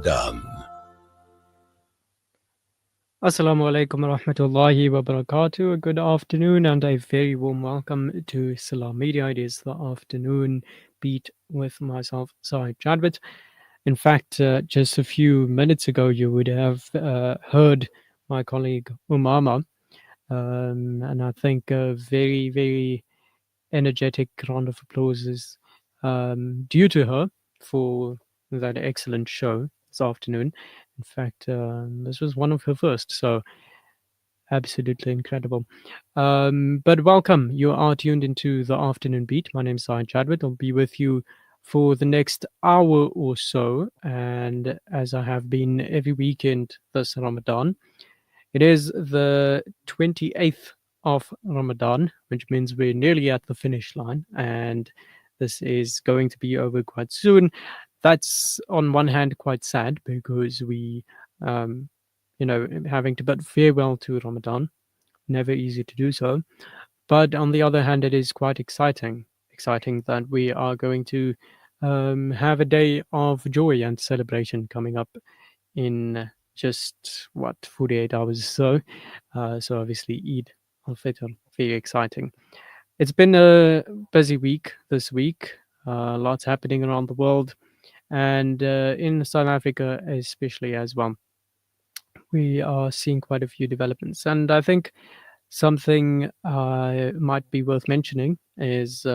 Done. Assalamu alaikum wa rahmatullahi wa barakatuh. Good afternoon and a very warm welcome to Salam Media. It is the afternoon beat with myself, Saeed Jadwit. In fact, just a few minutes ago, you would have heard my colleague Umama, and I think a very, very energetic round of applause is due to her for that excellent show this afternoon. In fact, this was one of her first, so absolutely incredible. But welcome. You are tuned into the afternoon beat. My name is Saeed Chadwick. I'll be with you for the next hour or so. And as I have been every weekend this Ramadan, it is the 28th of Ramadan, which means we're nearly at the finish line. And this is going to be over quite soon. That's on one hand quite sad because um, having to bid farewell to Ramadan. Never easy to do so. But on the other hand, it is quite exciting. Exciting that we are going to have a day of joy and celebration coming up in just what 48 hours or so. So obviously Eid al-Fitr, very exciting. It's been a busy week this week. Lots happening around the world and in South Africa especially as well. We are seeing quite a few developments, and I think something might be worth mentioning is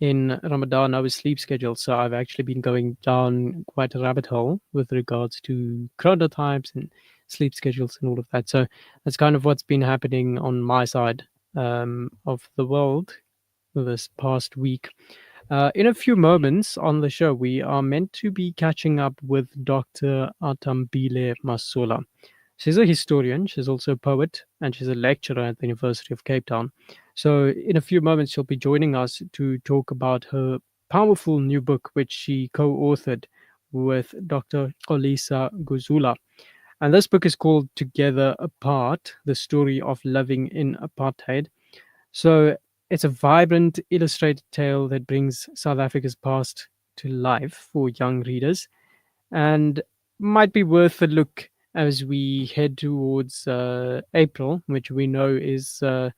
in Ramadan, our sleep schedule. So I've actually been going down quite a rabbit hole with regards to chronotypes and sleep schedules and all of that. So that's kind of what's been happening on my side of the world this past week. In a few moments on the show, we are meant to be catching up with Dr. Athambile Masola. She's a historian, she's also a poet, and she's a lecturer at the University of Cape Town. So, in a few moments, she'll be joining us to talk about her powerful new book, which she co authored with Dr. Olisa Guzula. And this book is called Together Apart: The Story of Living in Apartheid. So it's a vibrant, illustrated tale that brings South Africa's past to life for young readers and might be worth a look as we head towards April, which we know is a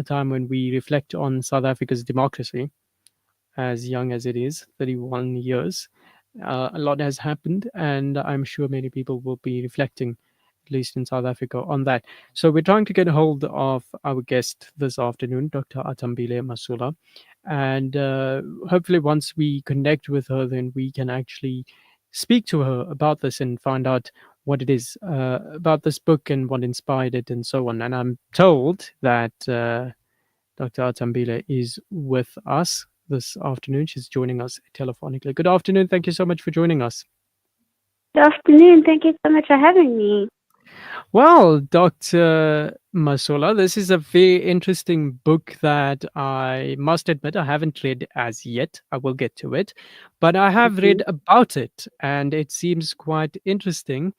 time when we reflect on South Africa's democracy, as young as it is, 31 years. A lot has happened, and I'm sure many people will be reflecting, at least in South Africa, on that. So we're trying to get a hold of our guest this afternoon, Dr. Athambile Masola, and hopefully once we connect with her, then we can actually speak to her about this and find out what it is about this book and what inspired it and so on. And I'm told that Dr. Athambile is with us this afternoon. She's joining us telephonically. Good afternoon. Thank you so much for joining us. Good afternoon. Thank you so much for having me. Well, Dr. Masola, this is a very interesting book that I must admit I haven't read as yet. I will get to it, but I have Mhm. read about it and it seems quite interesting.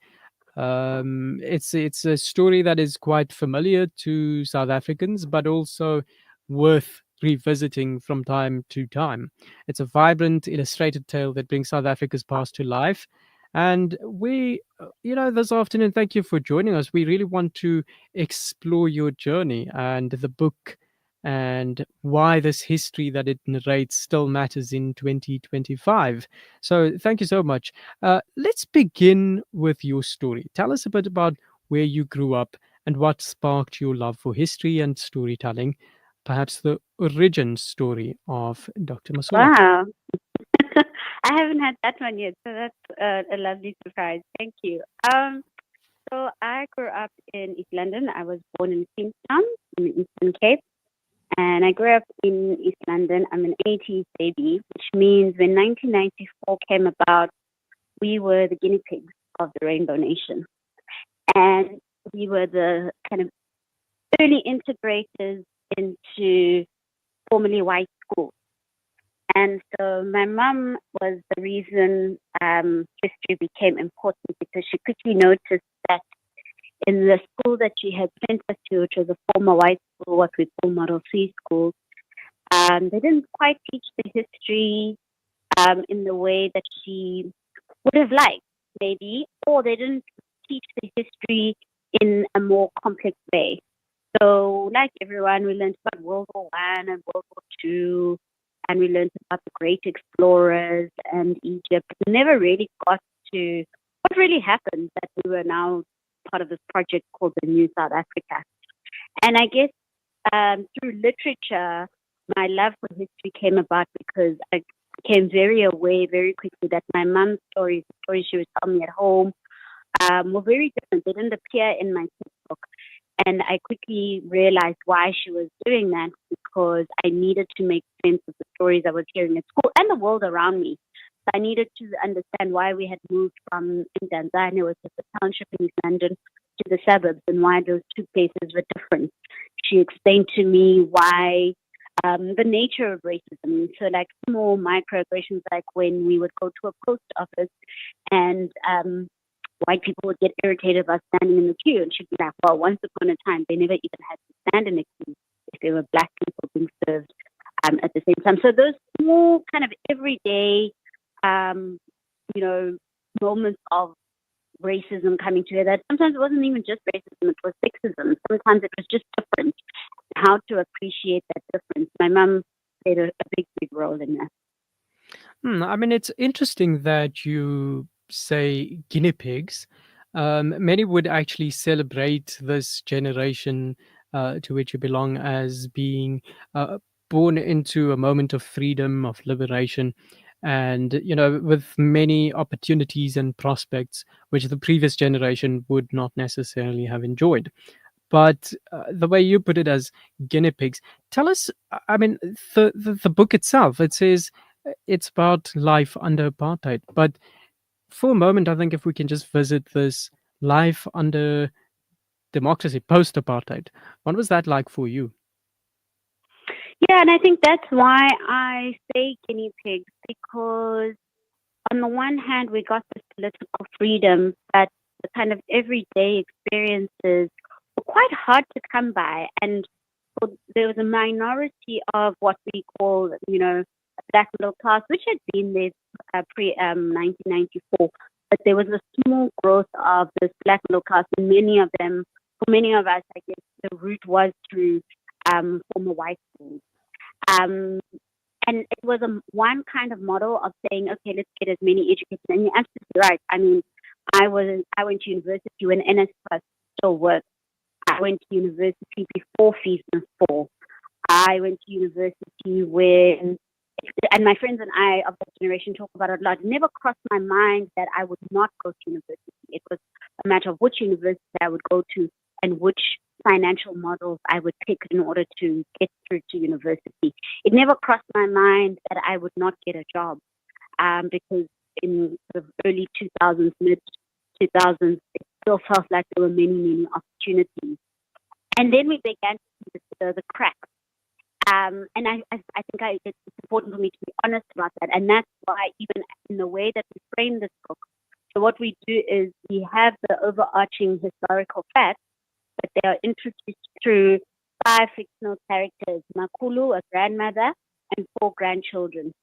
It's a story that is quite familiar to South Africans, but also worth revisiting from time to time. It's a vibrant, illustrated tale that brings South Africa's past to life. And this afternoon, thank you for joining us. We really want to explore your journey and the book and why this history that it narrates still matters in 2025. So, thank you so much. Let's begin with your story. Tell us a bit about where you grew up and what sparked your love for history and storytelling, perhaps the origin story of Dr. Masola. Wow. I haven't had that one yet, so that's a lovely surprise. Thank you. So I grew up in East London. I was born in Queenstown in the Eastern Cape, and I grew up in East London. I'm an 80s baby, which means when 1994 came about, we were the guinea pigs of the Rainbow Nation, and we were the kind of early integrators into formerly white schools. And so my mum was the reason history became important because she quickly noticed that in the school that she had sent us to, which was a former white school, what we call Model C school, they didn't quite teach the history in the way that she would have liked. maybe, or they didn't teach the history in a more complex way. So, like everyone, we learned about World War One and World War Two, and we learned about the great explorers and Egypt. We never really got to what really happened that we were now part of this project called the New South Africa. And I guess through literature, my love for history came about because I became very aware very quickly that my mom's stories, the stories she would tell me at home, were very different. They didn't appear in my textbook. And I quickly realized why she was doing that because I needed to make sense of the stories I was hearing at school and the world around me. So I needed to understand why we had moved from in Tanzania, which is a township in East London, to the suburbs and why those two places were different. She explained to me why the nature of racism. So like small microaggressions, like when we would go to a post office and white people would get irritated about standing in the queue, and she'd be like, well, once upon a time, they never even had to stand in a queue if there were black people being served at the same time. So those small kind of everyday, you know, moments of racism coming together. Sometimes it wasn't even just racism, it was sexism. Sometimes it was just different. How to appreciate that difference. My mum played a big, big role in that. I mean, it's interesting that you say guinea pigs. Many would actually celebrate this generation to which you belong as being born into a moment of freedom, of liberation, and with many opportunities and prospects which the previous generation would not necessarily have enjoyed. But the way you put it as guinea pigs, tell us. I mean, the book itself, it says it's about life under apartheid. But for a moment, I think if we can just visit this life under democracy, post apartheid, what was that like for you? Yeah, and I think that's why I say guinea pigs, because on the one hand, we got this political freedom, but the kind of everyday experiences were quite hard to come by. And so there was a minority of what we call, black middle class, which had been there pre 1994. But there was a small growth of this black middle class, and many of them, for many of us, I guess the route was through former white schools. Um, and it was one kind of model of saying, okay, let's get as many educators. And you're absolutely right. I mean, I went to university when NSFAS still worked. I went to university before FEASN 4. I went to university when, and my friends and I of that generation talk about it a lot. It never crossed my mind that I would not go to university. It was a matter of which university I would go to and which financial models I would pick in order to get through to university. It never crossed my mind that I would not get a job because in the early 2000s, mid 2000s, it still felt like there were many, many opportunities. And then we began to see the cracks. And I think it's important for me to be honest about that. And that's why even in the way that we frame this book, so what we do is we have the overarching historical facts, but they are introduced through 5 fictional characters, Makulu, a grandmother, and 4 grandchildren.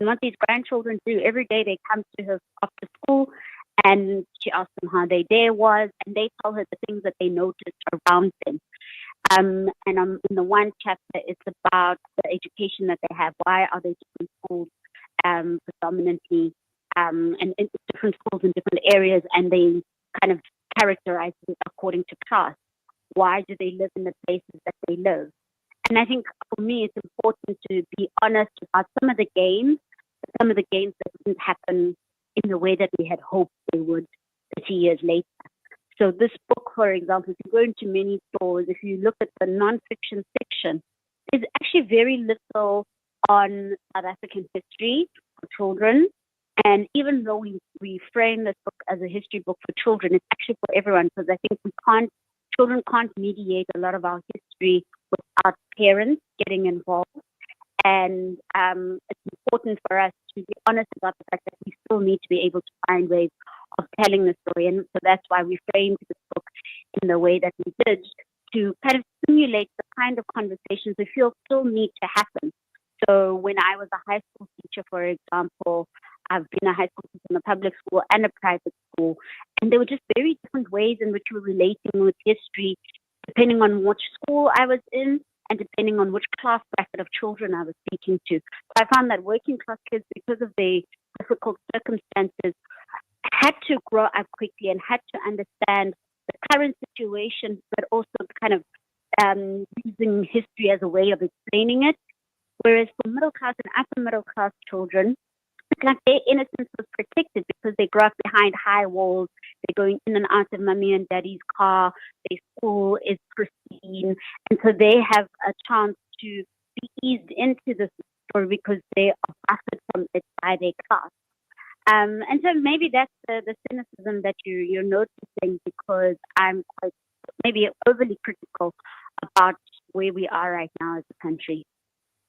And what these grandchildren do, every day they come to her after school and she asks them how their day was, and they tell her the things that they noticed around them. And in the one chapter, it's about the education that they have. Why are they different schools predominantly, and in different schools in different areas, and they kind of characterize it according to class. Why do they live in the places that they live? And I think for me, it's important to be honest about some of the gains that didn't happen in the way that we had hoped they would 30 years later. So this book, for example, if you go into many stores, if you look at the non-fiction section, there's actually very little on South African history for children. And even though we frame this book as a history book for children, it's actually for everyone, because I think children can't mediate a lot of our history without parents getting involved. And it's important for us to be honest about the fact that we still need to be able to find ways of telling the story. And so that's why we framed this book in the way that we did, to kind of simulate the kind of conversations we feel still need to happen. So when I was a high school teacher, for example, I've been a high school teacher in a public school and a private school. And there were just very different ways in which we were relating with history, depending on which school I was in and depending on which class bracket of children I was speaking to. So I found that working class kids, because of their difficult circumstances, had to grow up quickly and had to understand the current situation, but also kind of using history as a way of explaining it. Whereas for middle class and upper middle class children, it's like their innocence was protected because they grew up behind high walls. They're going in and out of mommy and daddy's car. Their school is pristine. And so they have a chance to be eased into this story because they are buffered from it by their class. And so maybe that's the cynicism that you're noticing, because I'm quite maybe overly critical about where we are right now as a country.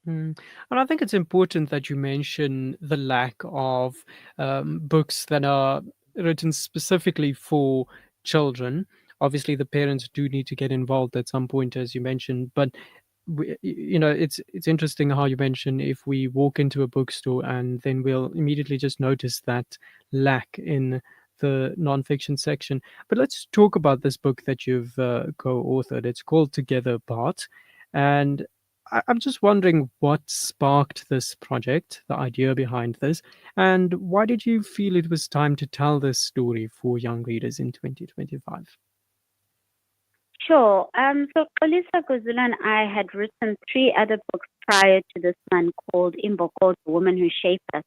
And I think it's important that you mention the lack of books that are written specifically for children. Obviously, the parents do need to get involved at some point, as you mentioned. But it's interesting how you mention if we walk into a bookstore and then we'll immediately just notice that lack in the nonfiction section. But let's talk about this book that you've co-authored. It's called Together Apart, and I'm just wondering what sparked this project, the idea behind this, and why did you feel it was time to tell this story for young readers in 2025? Sure. So Kolisa Guzula and I had written 3 other books prior to this one called Imboko, The Woman Who Shaped Us.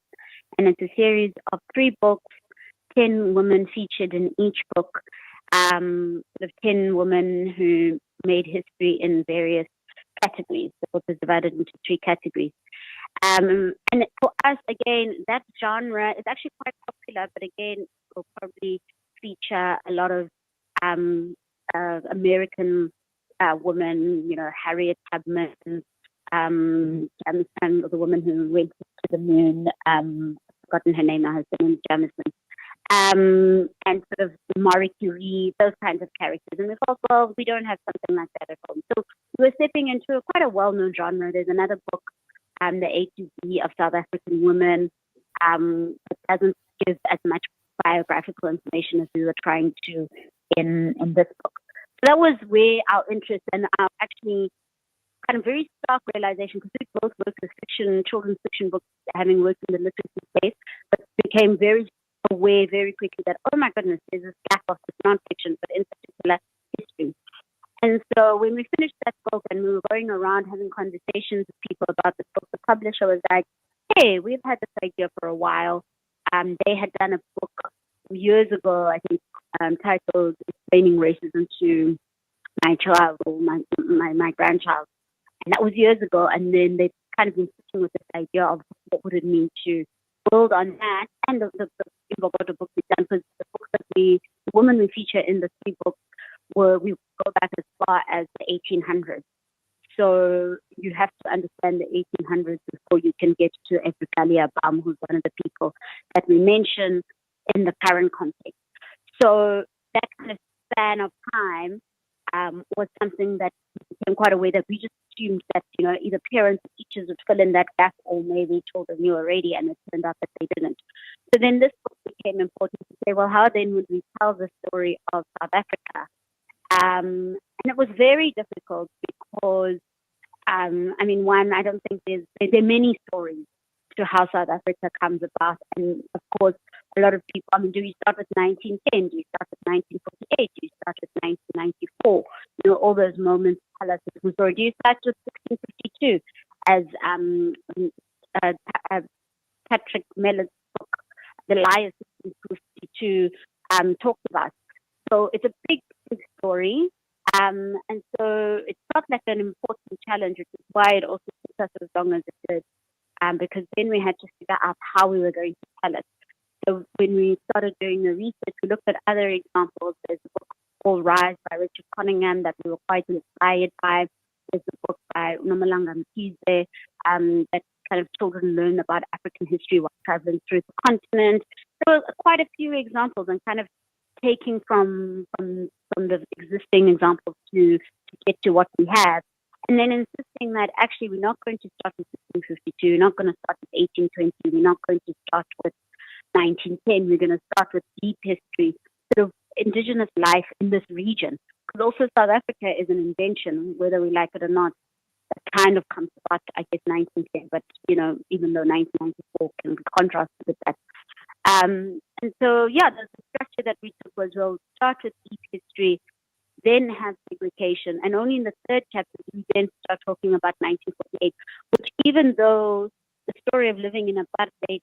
And it's a series of 3 books, 10 women featured in each book, sort of 10 women who made history in various categories. The book is divided into 3 categories. And for us, again, that genre is actually quite popular, but again, will probably feature a lot of American women, Harriet Tubman, Jamison, the woman who went to the moon, I've forgotten her name now, her name is Jamison, and sort of Marie Curie, those kinds of characters. And we thought, well, we don't have something like that at home. So we were stepping into quite a well-known genre. There's another book, The A to Z of South African Women, that doesn't give as much biographical information as we were trying to in this book. So that was where our interest and our actually kind of very stark realization, because we both worked with fiction, children's fiction books, having worked in the literacy space, but became very aware very quickly that, oh my goodness, there's this gap of this nonfiction, but in particular history. And so when we finished that book and we were going around having conversations with people about this book, the publisher was like, hey, we've had this idea for a while. They had done a book years ago, I think, titled Explaining Racism to My Child or my grandchild. And that was years ago. And then they kind of been sitting with this idea of what would it mean to build on that. And the book we've done, because the women we feature in the 3 books, we go back as far as the 1800s. So you have to understand the 1800s before you can get to Africalia Baum, who's one of the people that we mention in the current context. So that kind of span of time was something that became quite aware that we just assumed that, either parents or teachers would fill in that gap, or maybe children knew already, and it turned out that they didn't. So then this book became important to say, well, how then would we tell the story of South Africa? And it was very difficult because, one, I don't think there are many stories to how South Africa comes about. And of course, a lot of people, do you start with 1910? Do you start with 1948? Do you start with 1994? All those moments tell us a different story. Do you start with 1652, as Patrick Meller's book, The Liar 1652, talks about? So it's a big, big story. And so it felt like an important challenge, which is why it also took us as long as it did. Because then we had to figure out how we were going to tell it. So when we started doing the research, we looked at other examples. There's a book called Rise by Richard Cunningham that we were quite inspired by. There's a book by Unomalanga Mkhize that kind of children learn about African history while traveling through the continent. There were quite a few examples, and kind of taking from the existing examples to get to what we have. And then insisting that actually we're not going to start with 1652, we're not going to start with 1820, we're not going to start with 1910, we're going to start with deep history, sort of indigenous life in this region. Because also South Africa is an invention, whether we like it or not. That kind of comes about, I guess, 1910. But, even though 1994 can be contrasted with that. And so, the structure that we took was, we'll start with deep history, then have segregation. And only in the third chapter, we then start talking about 1948, which, even though the story of living in apartheid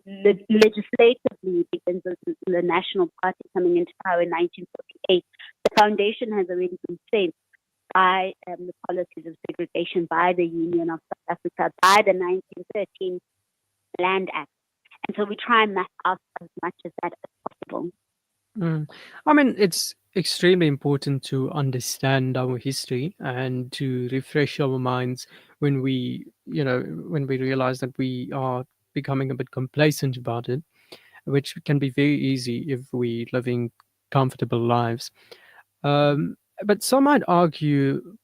legislatively begins with the National Party coming into power in 1948, the foundation has already been set by the policies of segregation, by the Union of South Africa, by the 1913 Land Act. And so we try and map out as much as that as possible. I mean, it's extremely important to understand our history and to refresh our minds when when we realize that we are becoming a bit complacent about it, which can be very easy if we living comfortable lives. Um, but some might argue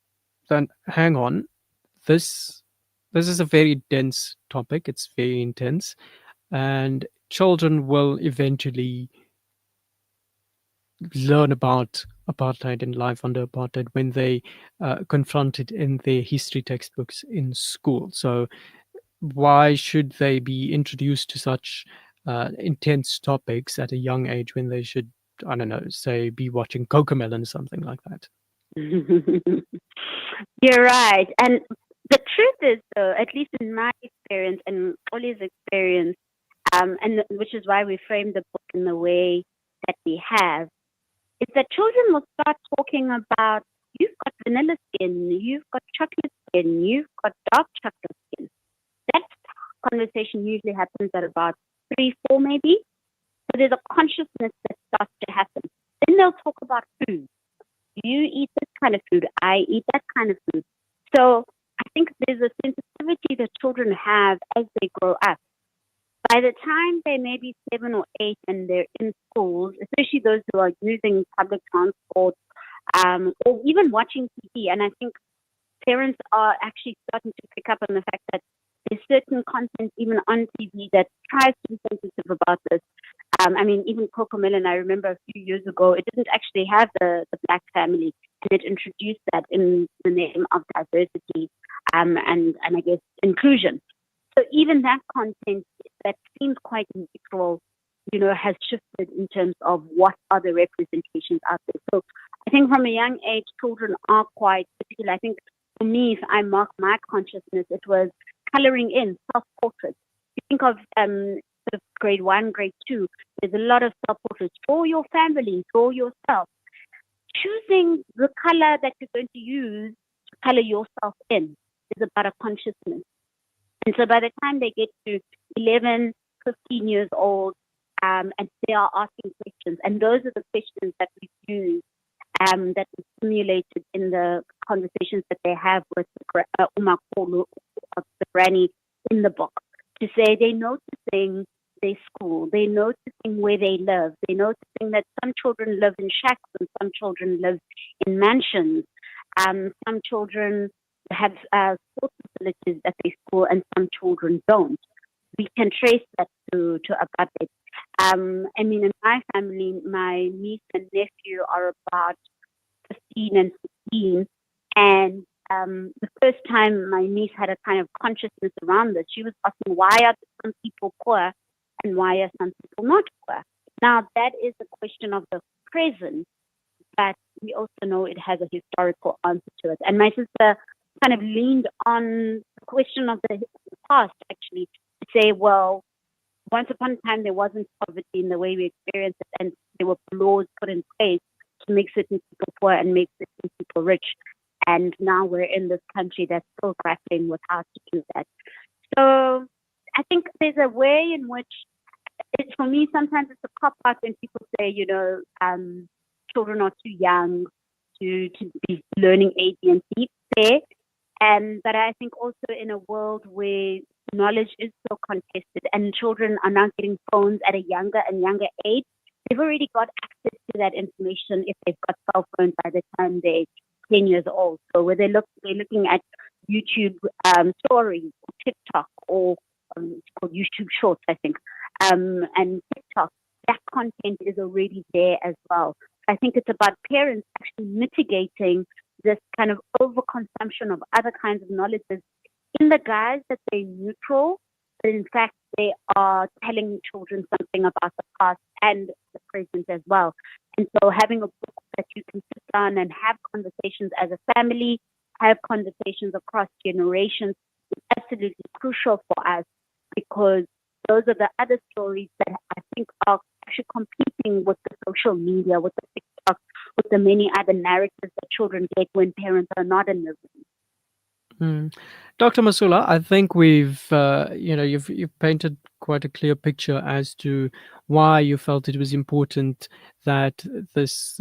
that, hang on, this this is a very dense topic. It's very intense, and children will eventually learn about apartheid and life under apartheid when they confront it in their history textbooks in school. So why should they be introduced to such intense topics at a young age when they should, I don't know, say, be watching Cocomelon or something like that? You're right. And the truth is, though, at least in my experience and Oli's experience, and which is why we framed the book in the way that we have, is that children will start talking about, you've got vanilla skin, you've got chocolate skin, you've got dark chocolate skin. That conversation usually happens at about 3, 4 maybe. So there's a consciousness that starts to happen. Then they'll talk about food. You eat this kind of food, I eat that kind of food. So I think there's a sensitivity that children have as they grow up. By the time they may be 7 or 8 and they're in schools, especially those who are using public transport or even watching TV, and I think parents are actually starting to pick up on the fact that there's certain content even on TV that tries to be sensitive about this. I mean, even Cocomelon, I remember a few years ago, it didn't actually have the black family, and it introduced that in the name of diversity and I guess inclusion. So even that content that seems quite neutral, has shifted in terms of what are the representations out there. So I think from a young age, children are quite particular. I think for me, if I mark my consciousness, it was coloring in self-portraits. You think of sort of grade 1, grade 2, there's a lot of self-portraits for your family, for yourself. Choosing the color that you're going to use to color yourself in is about a consciousness. And so by the time they get to 11, 15 years old, and they are asking questions, and those are the questions that we use, that we simulated in the conversations that they have with Umakolo, the granny in the book, to say they're noticing their school, they're noticing where they live, they're noticing that some children live in shacks and some children live in mansions, some children have sports facilities at their school and some children don't. We can trace that to apartheid. I mean, in my family, my niece and nephew are about 15 and 16. And the first time my niece had a kind of consciousness around this, she was asking, why are some people poor and why are some people not poor? Now, that is a question of the present, but we also know it has a historical answer to it. And my sister kind of leaned on the question of the past, actually, to say, well, once upon a time there wasn't poverty in the way we experience it, and there were laws put in place to make certain people poor and make certain people rich. And now we're in this country that's still grappling with how to do that. So I think there's a way in which, for me, sometimes it's a cop-out when people say, children are too young to be learning A, B, and C. Fair. But I think also in a world where knowledge is so contested and children are now getting phones at a younger and younger age, they've already got access to that information if they've got cell phones by the time they're 10 years old. So where they're looking at YouTube stories, or TikTok, or it's called YouTube Shorts, I think. and TikTok, that content is already there as well. I think it's about parents actually mitigating this kind of overconsumption of other kinds of knowledges in the guise that they're neutral, but in fact they are telling children something about the past and the present as well. And so having a book that you can sit down and have conversations as a family, have conversations across generations is absolutely crucial for us, because those are the other stories that I think are actually competing with the social media, with the TikTok, with the many other narratives that children get when parents are not in the room. Dr. Masola, I think we've, you've painted quite a clear picture as to why you felt it was important that this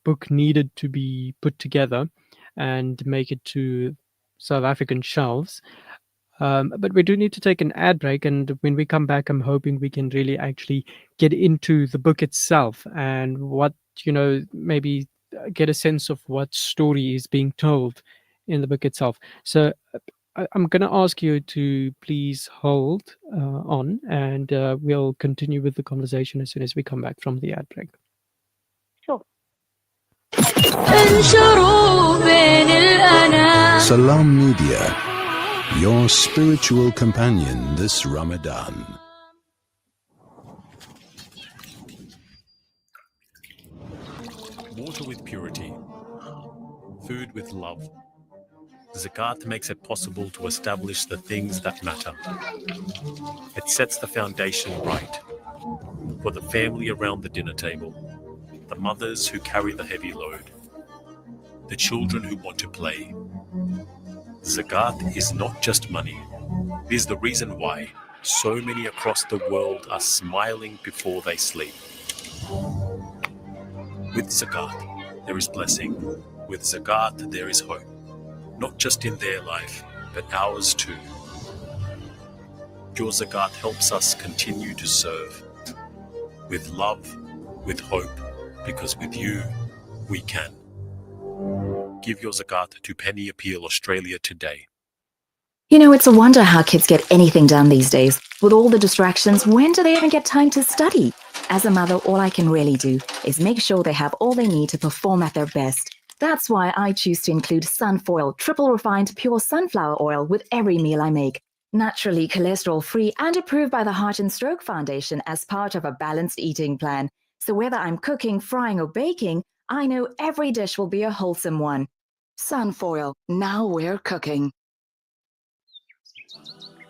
book needed to be put together and make it to South African shelves. But we do need to take an ad break, and when we come back, I'm hoping we can really actually get into the book itself and what, maybe get a sense of what story is being told in the book itself. So I'm going to ask you to please hold on, and we'll continue with the conversation as soon as we come back from the ad break. Sure. Salam Media, your spiritual companion this Ramadan. Water with purity, food with love. Zakat makes it possible to establish the things that matter. It sets the foundation right for the family around the dinner table, the mothers who carry the heavy load, the children who want to play. Zakat is not just money. It is the reason why so many across the world are smiling before they sleep. With Zakat, there is blessing. With Zakat, there is hope. Not just in their life, but ours too. Your Zakat helps us continue to serve with love, with hope, because with you, we can. Give your Zakat to Penny Appeal Australia today. You know, it's a wonder how kids get anything done these days. With all the distractions, when do they even get time to study? As a mother, all I can really do is make sure they have all they need to perform at their best. That's why I choose to include Sunfoil, triple refined pure sunflower oil with every meal I make. Naturally cholesterol-free and approved by the Heart and Stroke Foundation as part of a balanced eating plan. So whether I'm cooking, frying or baking, I know every dish will be a wholesome one. Sunfoil, now we're cooking.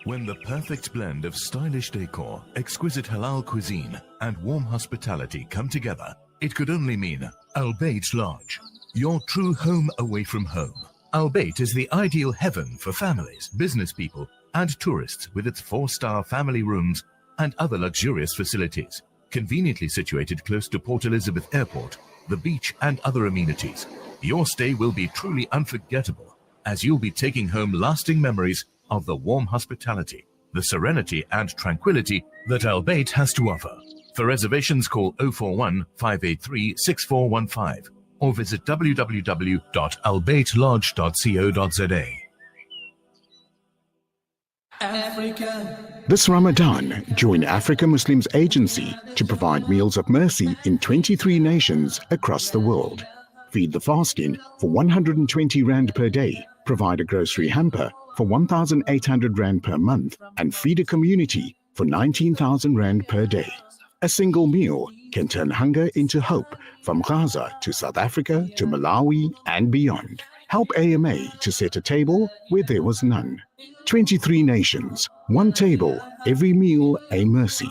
When the perfect blend of stylish decor, exquisite halal cuisine and warm hospitality come together, it could only mean Albeit Lodge. Your true home away from home. Albeit is the ideal heaven for families, business people, and tourists with its 4-star family rooms and other luxurious facilities. Conveniently situated close to Port Elizabeth Airport, the beach, and other amenities. Your stay will be truly unforgettable, as you'll be taking home lasting memories of the warm hospitality, the serenity and tranquility that Albeit has to offer. For reservations, call 041 583 6415. or visit www.albaitlodge.co.za. This Ramadan, join Africa Muslims Agency to provide meals of mercy in 23 nations across the world. Feed the fasting for 120 Rand per day, provide a grocery hamper for 1,800 Rand per month, and feed a community for 19,000 Rand per day. A single meal can turn hunger into hope from Gaza to South Africa to Malawi and beyond. Help AMA to set a table where there was none. 23 nations, one table, every meal a mercy.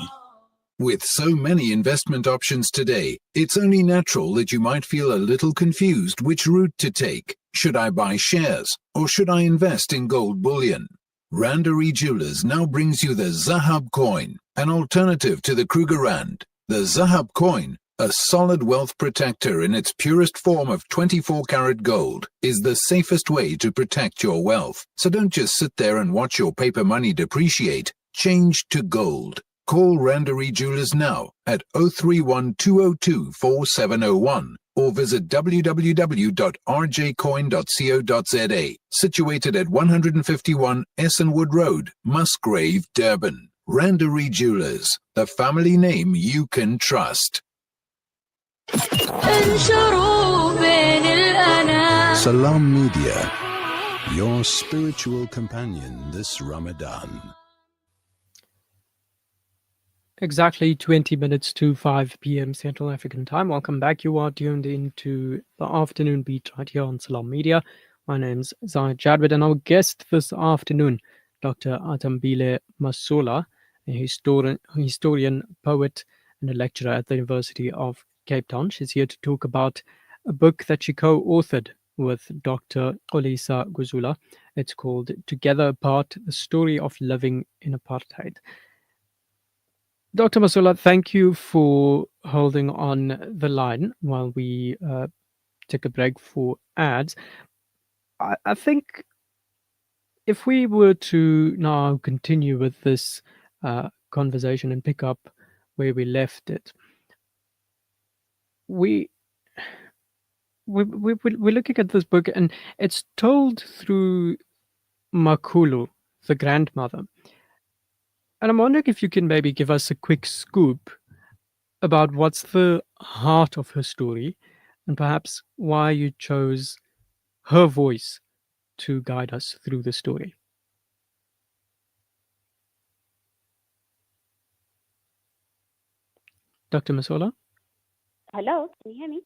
With so many investment options today, it's only natural that you might feel a little confused which route to take. Should I buy shares or should I invest in gold bullion? Randery Jewelers now brings you the Zahab coin, an alternative to the Kruger Rand. The Zahab coin, a solid wealth protector in its purest form of 24-karat gold, is the safest way to protect your wealth. So don't just sit there and watch your paper money depreciate. Change to gold. Call Randery Jewelers now at 031 202 4701 or visit www.rjcoin.co.za, situated at 151 Essenwood Road, Musgrave, Durban. Randery Jewelers, the family name you can trust. Salam Media, your spiritual companion this Ramadan. Exactly 20 minutes to 5 p.m. Central African Time. Welcome back. You are tuned into the afternoon beat right here on Salam Media. My name's Zahid Jadwid, and our guest this afternoon, Dr. Athambile Masola, a historian, poet, and a lecturer at the University of Cape Town. She's here to talk about a book that she co-authored with Dr. Olisa Guzula. It's called Together Apart, The Story of Living in Apartheid. Dr. Masola, thank you for holding on the line while we take a break for ads. I think if we were to now continue with this conversation and pick up where we left it, we're looking at this book, and it's told through Makulu, the grandmother. And I'm wondering if you can maybe give us a quick scoop about what's the heart of her story, and perhaps why you chose her voice to guide us through the story. Dr. Masola? Hello, can you hear me?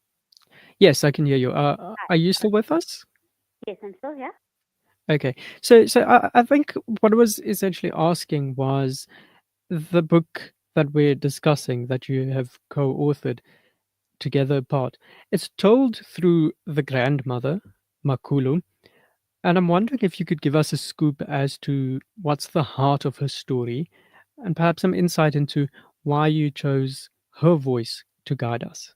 Yes, I can hear you. Are you still with us? Yes, I'm still here. Okay. So I think what I was essentially asking was the book that we're discussing that you have co-authored, Together Apart. It's told through the grandmother, Makulu. And I'm wondering if you could give us a scoop as to what's the heart of her story, and perhaps some insight into why you chose her voice to guide us.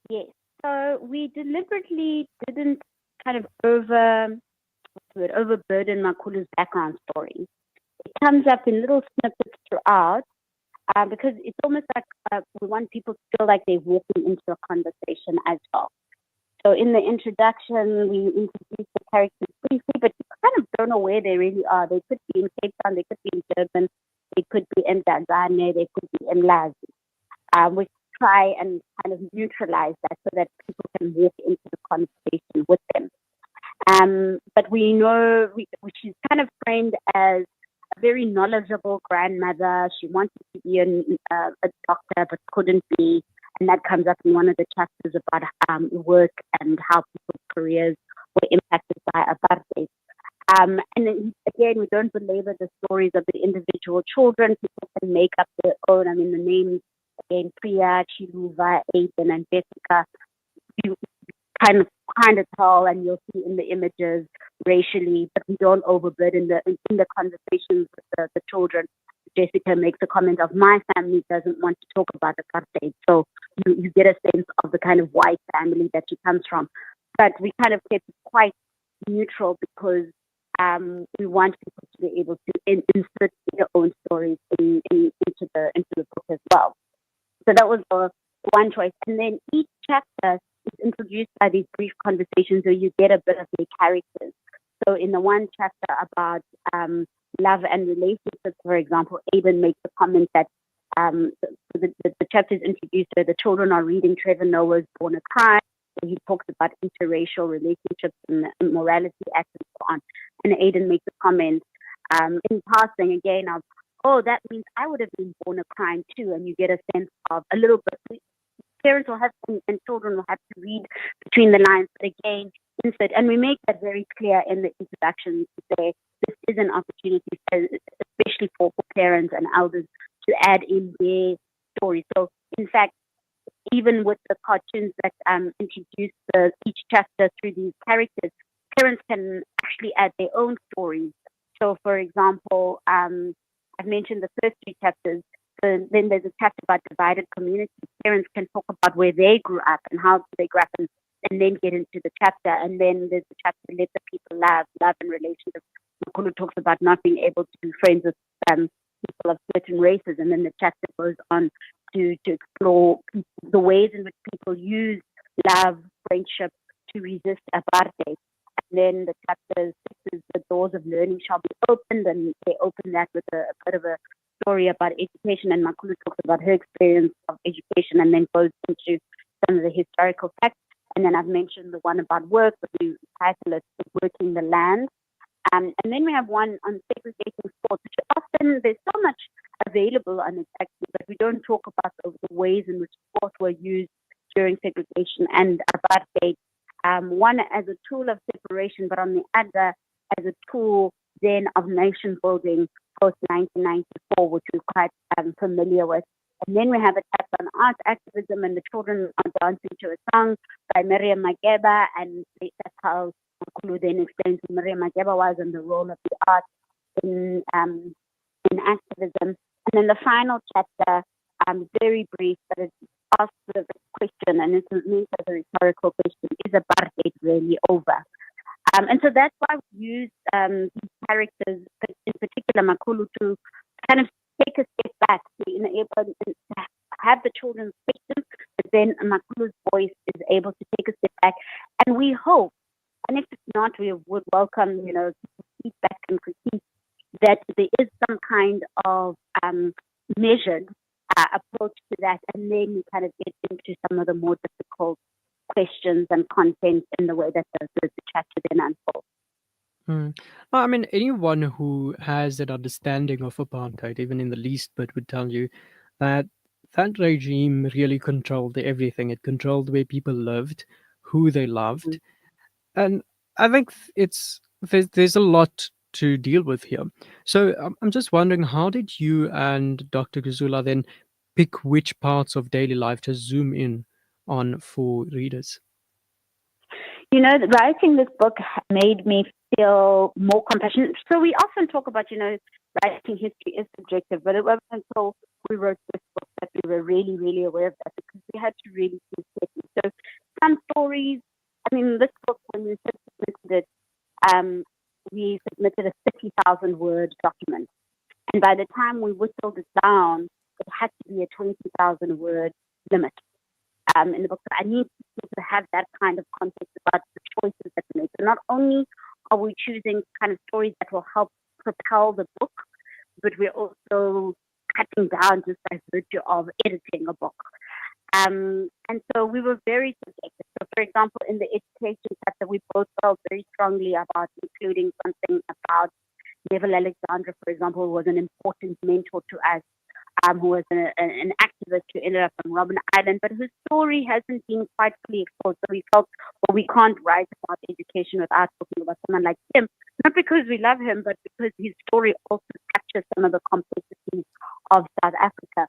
Yes. So we deliberately didn't kind of overburden Makulu's background story. It comes up in little snippets throughout because it's almost like we want people to feel like they're walking into a conversation as well. So in the introduction, we introduce the characters briefly, but you kind of don't know where they really are. They could be in Cape Town, they could be in Durban, they could be in Tanzania, they could be in Lazi. We try and kind of neutralize that so that people can walk into the conversation with them. But we know she's kind of framed as a very knowledgeable grandmother. She wanted to be a doctor but couldn't be. And that comes up in one of the chapters about work and how people's careers were impacted by apartheid. And then, again, we don't belabor the stories of the individual children. People can make up their own. I mean, the names, again, Priya, Chiluva, Aiden, and Jessica, you kind of tell, and you'll see in the images racially, but we don't overburden in the conversations with the children. Jessica makes a comment of, my family doesn't want to talk about apartheid. So you get a sense of the kind of white family that she comes from. But we kind of kept it quite neutral because we want people to be able to insert their own stories into the book as well. So that was one choice. And then each chapter is introduced by these brief conversations where you get a bit of their characters. So in the one chapter about love and relationships, for example, Aben makes a comment that the chapter is introduced where the children are reading Trevor Noah's Born a Crime, where he talks about interracial relationships and morality acts and so on. And Aiden makes a comment in passing again of, oh, that means I would have been born a crime too. And you get a sense of a little bit, parents will have to, and children will have to read between the lines, but again, insert. And we make that very clear in the introduction to say this is an opportunity, especially for parents and elders, to add in their story. So, in fact, even with the cartoons that introduce each chapter through these characters, parents can actually add their own stories. So, for example, I've mentioned the first three chapters. So then there's a chapter about divided communities. Parents can talk about where they grew up and how they grew up, and then get into the chapter. And then there's the chapter, Let the People Love and Relationships. Makulu talks about not being able to be friends with people of certain races. And then the chapter goes on to explore the ways in which people use love, friendship to resist apartheid. Then the chapter 6 is the doors of learning shall be opened, and they open that with a bit of a story about education, and Makulu talks about her experience of education and then goes into some of the historical facts. And then I've mentioned the one about work, but we title it Working the Land. And then we have one on segregating sports, which often there's so much available on it actually, but we don't talk about the ways in which sports were used during segregation and apartheid. One as a tool of separation, but on the other as a tool then of nation building post 1994, which we're quite familiar with. And then we have a chapter on art activism, and the children are dancing to a song by Miriam Makeba, and that's how Makulu then explains who Miriam Makeba was and the role of the art in activism. And then the final chapter, very brief, but it asks the question, and it's meant as a rhetorical question: is apartheid really over? And so that's why we use these characters, but in particular Makulu, to kind of take a step back, to enable to have the children's questions, but then Makulu's voice is able to take a step back. And we hope, and if it's not, we would welcome, feedback and critique, that there is some kind of measured approach to that, and then you kind of get into some of the more difficult questions and content in the way that the chapter then unfolds. I mean, anyone who has an understanding of apartheid, even in the least bit, would tell you that that regime really controlled everything. It controlled where people lived, who they loved, and I think there's a lot to deal with here. So I'm just wondering, how did you and Dr. Gazula then pick which parts of daily life to zoom in on for readers? Writing this book made me feel more compassionate. So we often talk about, writing history is subjective, but it wasn't until we wrote this book that we were really, really aware of that, because we had to really think carefully. So some stories, this book, when we submitted it, we submitted a 30,000 word document. And by the time we whistled it down, it had to be a 20,000 word limit. In the book, so I need people to have that kind of context about the choices that we make. So not only are we choosing kind of stories that will help propel the book, but we're also cutting down just by virtue of editing a book. And so we were very subjective. So, for example, in the education chapter, we both felt very strongly about including something about Neville Alexander, for example, who was an important mentor to us, who was an activist who ended up on Robben Island, but whose story hasn't been quite fully explored. So we felt, well, we can't write about education without talking about someone like him, not because we love him, but because his story also captures some of the complexities of South Africa.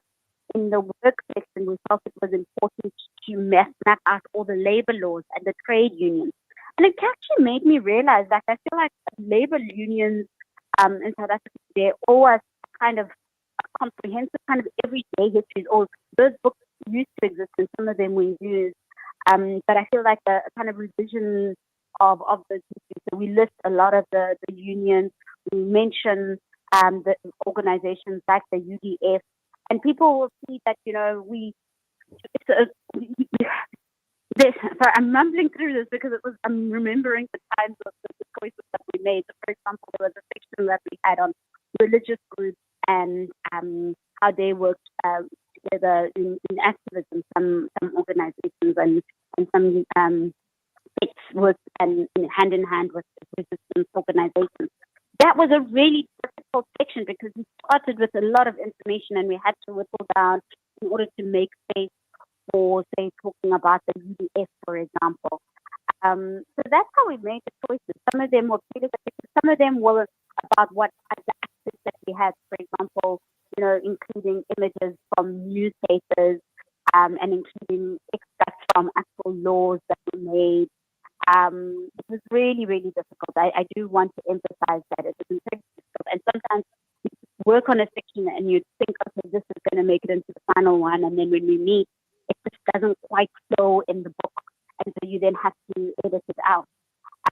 In the work section, we felt it was important to map out all the labor laws and the trade unions. And it actually made me realize that I feel like labor unions in South Africa, they're always kind of comprehensive, kind of everyday histories. Or those books used to exist, and some of them we use. But I feel like a kind of revision of those histories. So we list a lot of the unions. We mention the organizations like the UDF, and people will see that sorry, I'm mumbling through this because I'm remembering the times of the choices that we made. So, for example, there was a section that we had on religious groups and how they worked together in activism. Some organizations and some states worked and hand in hand with resistance organizations. That was a really difficult section because we started with a lot of information and we had to whittle down in order to make space for, say, talking about the UDF, for example. So that's how we made the choices. Some of them were political, some of them were about what the access that we had, for example, including images from newspapers and including extracts from actual laws that were made. It was really, really difficult. I do want to emphasize that it was incredibly difficult. And sometimes you work on a section and you think, okay, this is going to make it into the final one. And then when we meet, it just doesn't quite flow in the book. And so you then have to edit it out.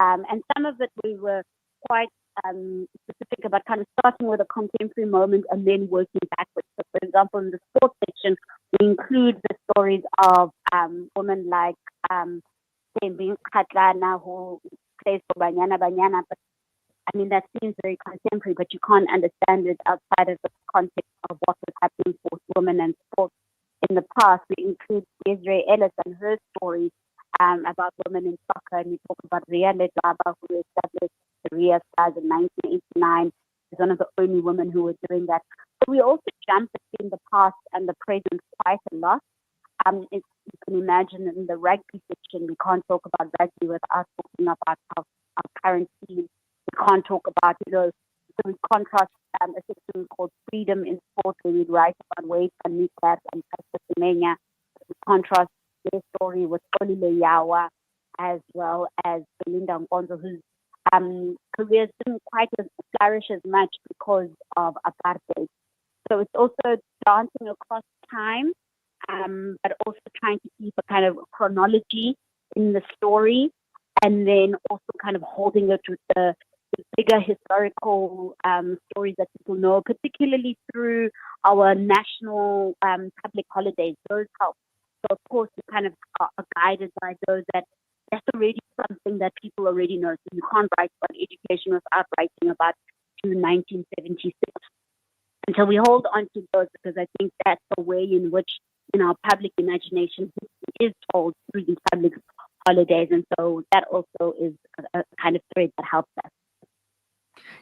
And some of it we were quite specific about kind of starting with a contemporary moment and then working backwards. So, for example, in the sports section, we include the stories of women like Thembi Khatlana, who plays for Banyana Banyana, but I mean, that seems very contemporary, but you can't understand it outside of the context of what was happening for women and sports in the past. We include Desiree Ellis and her stories about women in soccer, and we talk about Ria Ledwaba, who established the Ria Stars in 1989 as one of the only women who were doing that. So we also jump between the past and the present quite a lot. You can imagine in the rugby section, we can't talk about rugby without talking about our current team. We can't talk about, so we contrast a section called Freedom in Sport, where we write about Wade van Niekerk and Pastor Semenya. We contrast their story with Olile Yawa, as well as Belinda Nkonzo, whose careers didn't quite flourish as much because of apartheid. So it's also dancing across time, but also trying to keep a kind of chronology in the story, and then also kind of holding it with the bigger historical stories that people know, particularly through our national public holidays. Those help. So, of course, we kind of are guided by those that's already something that people already know. So you can't write about education without writing about June 1976. And so we hold on to those because I think that's the way in which, in our public imagination, history is told through these public holidays. And so that also is a kind of thread that helps us.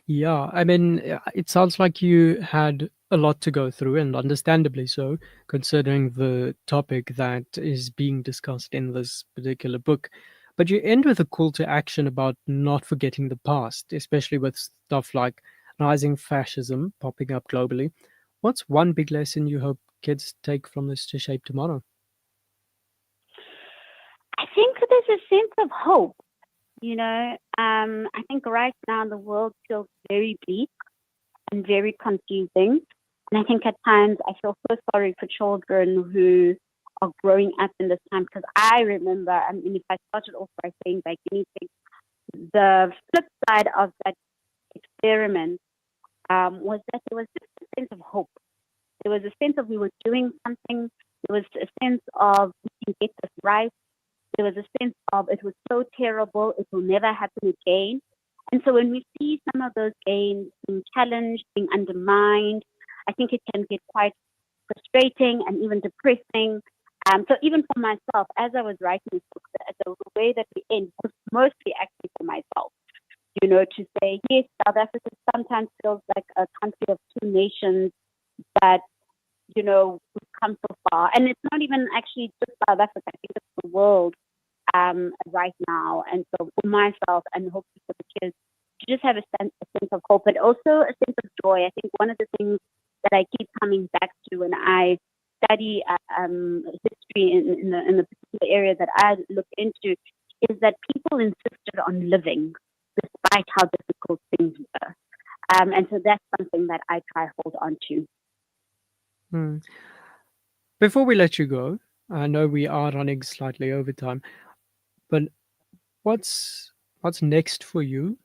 Yeah, I mean, it sounds like you had a lot to go through, and understandably so, considering the topic that is being discussed in this particular book. But you end with a call to action about not forgetting the past, especially with stuff like rising fascism popping up globally. What's one big lesson you hope kids take from this to shape tomorrow? I think there's a sense of hope. I think right now the world feels very bleak and very confusing. And I think at times I feel so sorry for children who are growing up in this time, because I remember, if I started off by saying like anything, the flip side of that experiment was that there was just a sense of hope. There was a sense of we were doing something. There was a sense of we can get this right. There was a sense of it was so terrible, it will never happen again. And so when we see some of those gains being challenged, being undermined, I think it can get quite frustrating and even depressing. So even for myself, as I was writing this book, the way that we end was mostly actually for myself, to say, yes, South Africa sometimes feels like a country of two nations, but, we've come so far. And it's not even actually just South Africa, I think it's the world right now. And so for myself and hopefully for the kids, to just have a sense of hope, but also a sense of joy. I think one of the things that I keep coming back to when I study history in the particular area that I look into is that people insisted on living despite how difficult things were. And so that's something that I try hold on to. Before we let you go, I know we are running slightly over time, but what's next for you,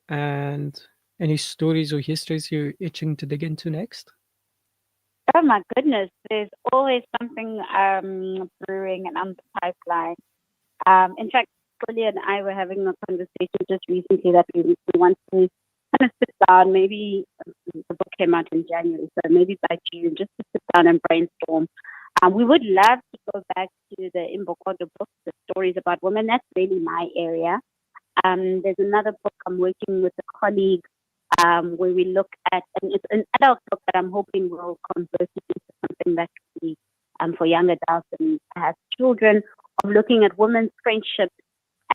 and any stories or histories you're itching to dig into next? Oh my goodness, there's always something brewing and on the pipeline. In fact, Polly and I were having a conversation just recently that we want to kind of sit down. Maybe the book came out in January, so maybe by June, just to sit down and brainstorm. We would love to go back to the Imbokodo book, the stories about women. That's really my area. There's another book I'm working with a colleague where we look at, and it's an adult book that I'm hoping will convert it into something that could be for young adults and perhaps children, of looking at women's friendships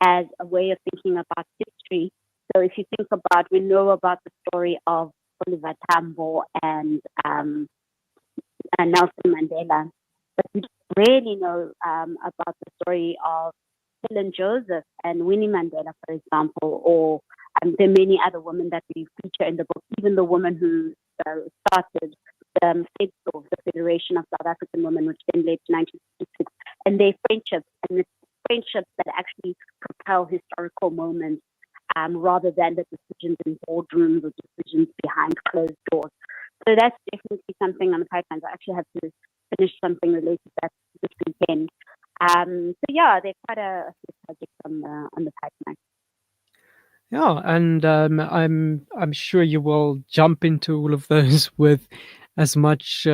as a way of thinking about history. So if you think about, we know about the story of Oliver Tambo and Nelson Mandela, but we don't really know about the story of Helen Joseph and Winnie Mandela, for example, or there are many other women that we feature in the book, even the woman who started FEDSAW, the Federation of South African Women, which then led to 1966, and their friendships, and it's friendships that actually propel historical moments rather than the decisions in boardrooms or decisions behind closed doors. So that's definitely something on the pipeline. I actually have to finish something related to that this weekend. So yeah, there's quite a few projects on the pipeline. Yeah, and I'm sure you will jump into all of those with as much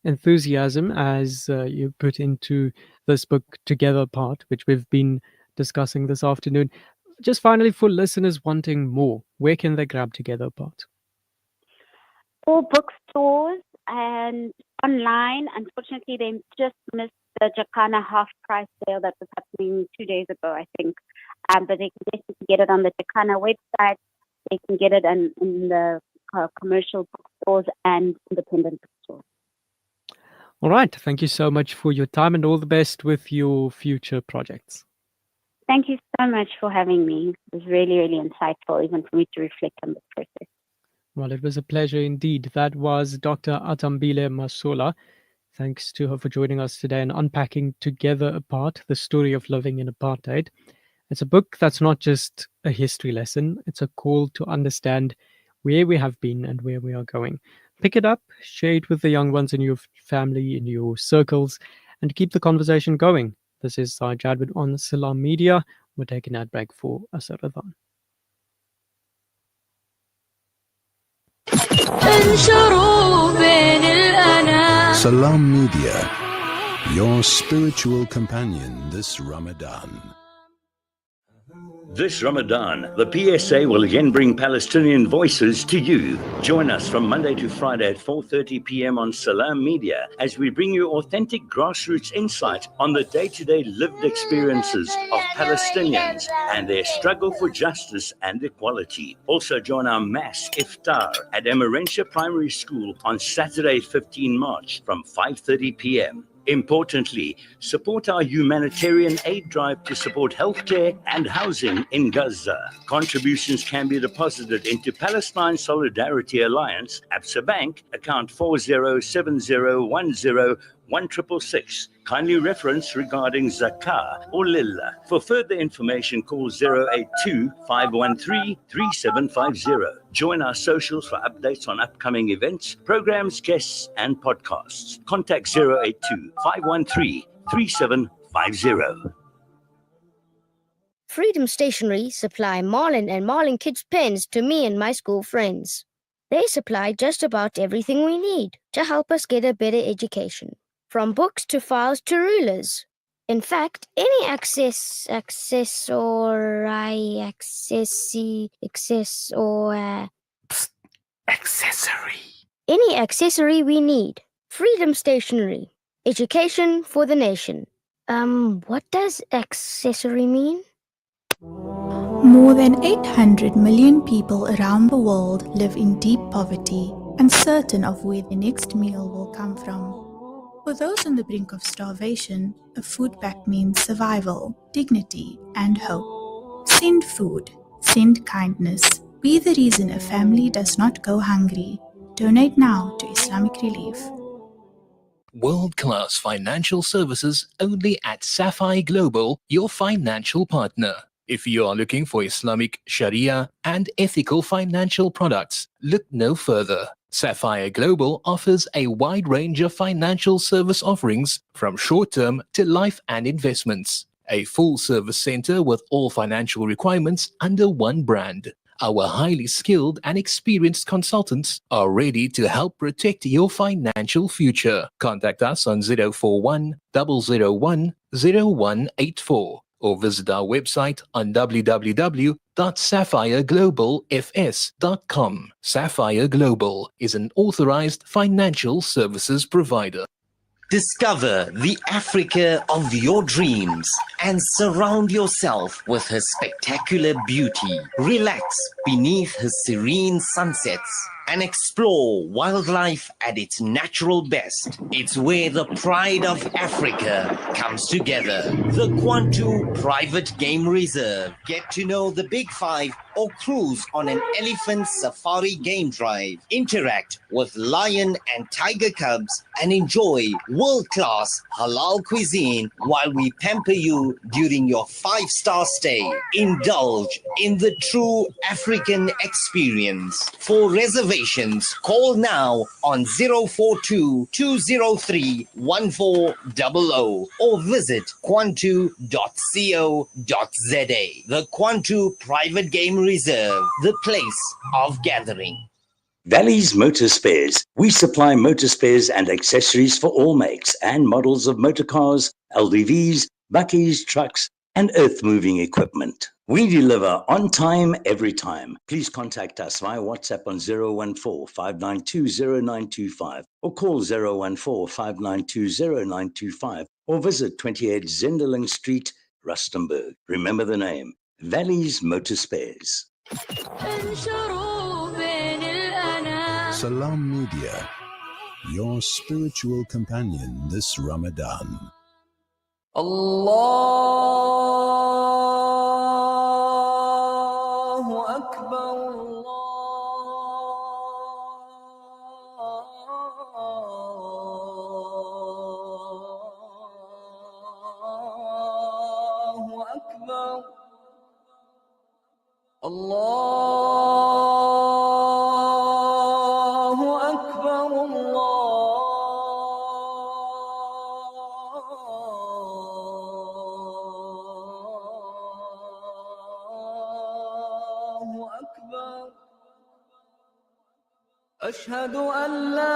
enthusiasm as you put into this book Together part, which we've been discussing this afternoon. Just finally, for listeners wanting more, where can they grab Together part? All bookstores and online. Unfortunately, they just missed the Jacana half price sale that was happening 2 days ago, I think. But they can definitely get it on the Jacana website. They can get it in the commercial bookstores and independent bookstores. All right. Thank you so much for your time and all the best with your future projects. Thank you so much for having me. It was really, really insightful, even for me to reflect on this process. Well, it was a pleasure indeed. That was Dr. Athambile Masola. Thanks to her for joining us today and unpacking Together Apart, the story of living in apartheid. It's a book that's not just a history lesson, it's a call to understand where we have been and where we are going. Pick it up, share it with the young ones in your family, in your circles, and keep the conversation going. This is Jadwin on Salam Media. We'll take an ad break for Asaradan. Salam Media, your spiritual companion this Ramadan. This Ramadan, the PSA will again bring Palestinian voices to you. Join us from Monday to Friday at 4:30 p.m. on Salam Media as we bring you authentic grassroots insight on the day-to-day lived experiences of Palestinians and their struggle for justice and equality. Also join our mass iftar at Emerentia Primary School on Saturday, 15 March from 5:30 p.m. Importantly, support our humanitarian aid drive to support healthcare and housing in Gaza. Contributions can be deposited into Palestine Solidarity Alliance, Absa Bank, account 4070101666. Kindly reference regarding Zakah or Lillah. For further information, call 082-513-3750. Join our socials for updates on upcoming events, programs, guests, and podcasts. Contact 082-513-3750. Freedom Stationery supply Marlin and Marlin Kids pens to me and my school friends. They supply just about everything we need to help us get a better education, from books to files to rulers. In fact, any any accessory we need. Freedom Stationery. Education for the nation. What does accessory mean? More than 800 million people around the world live in deep poverty, uncertain of where the next meal will come from. For those on the brink of starvation, a food pack means survival, dignity, and hope. Send food. Send kindness. Be the reason a family does not go hungry. Donate now to Islamic Relief. World-class financial services only at Sapphire Global, your financial partner. If you are looking for Islamic Sharia and ethical financial products, look no further. Sapphire Global offers a wide range of financial service offerings from short-term to life and investments. A full-service center with all financial requirements under one brand. Our highly skilled and experienced consultants are ready to help protect your financial future. Contact us on 041 001 0184 or visit our website on www.sapphireglobalfs.com. Sapphire Global is an authorized financial services provider. Discover the Africa of your dreams and surround yourself with her spectacular beauty. Relax beneath her serene sunsets and explore wildlife at its natural best. It's where the pride of Africa comes together. The Kwantu Private Game Reserve. Get to know the Big Five or cruise on an elephant safari game drive. Interact with lion and tiger cubs and enjoy world-class halal cuisine while we pamper you during your 5-star stay. Indulge in the true African experience. For reservations, reservations. Call now on 042 203 1400 or visit kwantu.co.za. The Kwantu Private Game Reserve, the place of gathering. Valley's Motor Spares. We supply motor spares and accessories for all makes and models of motor cars, LDVs, bakkies, trucks, and earth-moving equipment. We deliver on time, every time. Please contact us via WhatsApp on 014-592-0925 or call 014-592-0925 or visit 28 Zenderling Street, Rustenburg. Remember the name, Valley's Motor Spares. Salam Media, your spiritual companion this Ramadan. Allahu Akbar, Allahu Akbar, Allahu Akbar, Allahu Akbar. Ashhadu an la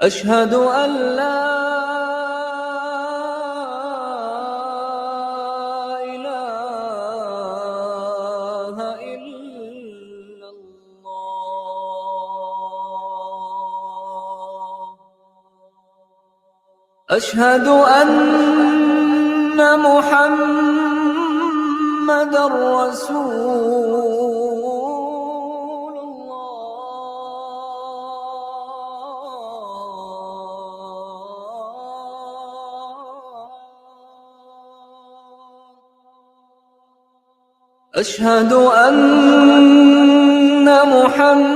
أشهد أن لا إله إلا الله أشهد أن محمدًا رسول أشهد أن محمدًا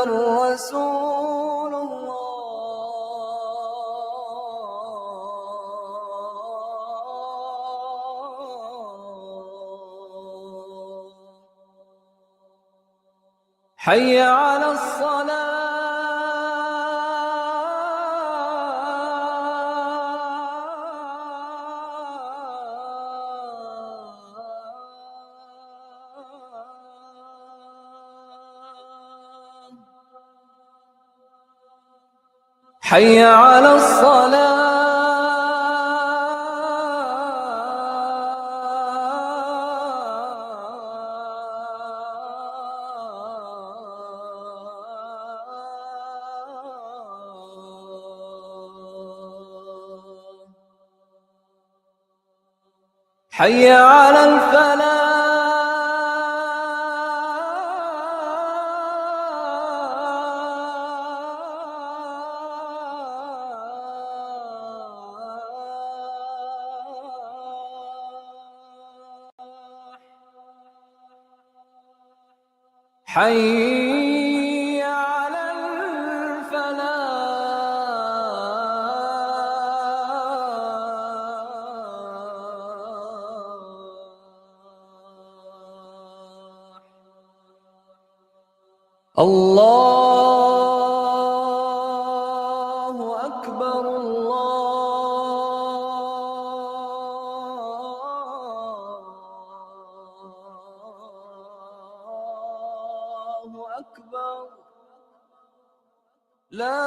رسول الله حي على الصلاة حي على الصلاة حي على الفلاح حي على الفلاح الله أكبر الله أكبر لا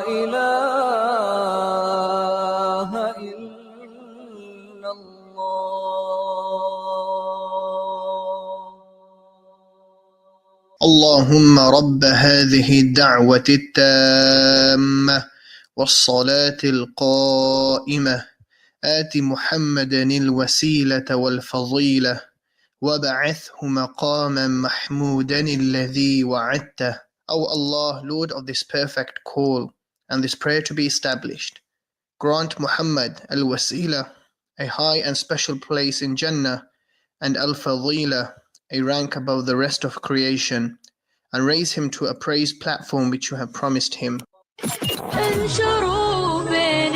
إله إلا الله اللهم رب هذه الدعوة التامة والصلاة القائمة آت محمدا الوسيلة والفضيلة وبعثه مقاما محمودا الذي وعدته. O Allah, Lord of this perfect call and this prayer to be established. Grant Muhammad al-Wasila a high and special place in Jannah, and al-Fadila a rank above the rest of creation, and raise him to a praised platform which you have promised him.